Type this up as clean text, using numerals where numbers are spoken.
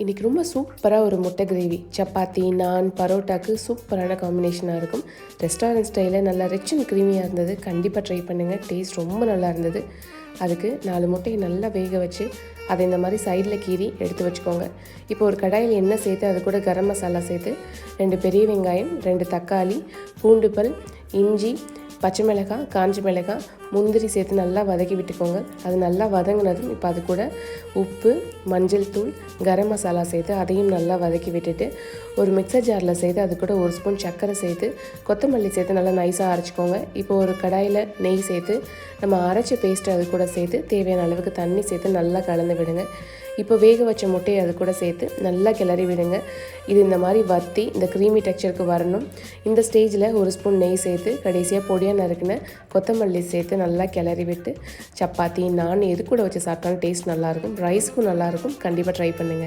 இன்றைக்கி ரொம்ப சூப்பராக ஒரு முட்டை கிரேவி சப்பாத்தி நான் பரோட்டாக்கு சூப்பரான காம்பினேஷனாக இருக்கும். ரெஸ்டாரண்ட் ஸ்டைலில் நல்லா ரிச் அண்ட் க்ரீமியாக இருந்தது. கண்டிப்பாக ட்ரை பண்ணுங்கள். டேஸ்ட் ரொம்ப நல்லா இருந்தது. அதுக்கு 4 முட்டையை நல்லா வேக வச்சு அதை இந்த மாதிரி சைடில் கீறி எடுத்து வச்சுக்கோங்க. இப்போ ஒரு கடாயில் எண்ணெய் சேர்த்து அது கூட கரம் மசாலா சேர்த்து 2 பெரிய வெங்காயம், 2 தக்காளி, பூண்டு பல், இஞ்சி, பச்சை மிளகாய், காஞ்ச மிளகாய், முந்திரி சேர்த்து நல்லா வதக்கி விட்டுக்கோங்க. அது நல்லா வதங்கினதும் இப்போ அது கூட உப்பு, மஞ்சள் தூள், கரம் மசாலா சேர்த்து அதையும் நல்லா வதக்கி விட்டுட்டு ஒரு மிக்சர் ஜாரில் சேர்த்து அது கூட 1 ஸ்பூன் சர்க்கரை சேர்த்து கொத்தமல்லி சேர்த்து நல்லா நைஸாக அரைச்சிக்கோங்க. இப்போ ஒரு கடாயில் நெய் சேர்த்து நம்ம அரைச்ச பேஸ்ட்டு அது கூட சேர்த்து தேவையான அளவுக்கு தண்ணி சேர்த்து நல்லா கலந்து விடுங்க. இப்போ வேக வச்ச முட்டையை அது கூட சேர்த்து நல்லா கிளறி விடுங்க. இது இந்த மாதிரி வற்றி இந்த க்ரீமி டெக்ஸ்சருக்கு வரணும். இந்த ஸ்டேஜில் 1 ஸ்பூன் நெய் சேர்த்து கடைசியாக பொடியாக நறுக்குன கொத்தமல்லி சேர்த்து நல்லா கிளறி விட்டு சப்பாத்தி நான் எது கூட வச்சு சாப்பிட்டாலும் டேஸ்ட் நல்லாயிருக்கும். ரைஸ்க்கும் நல்லாயிருக்கும். கண்டிப்பாக ட்ரை பண்ணுங்கள்.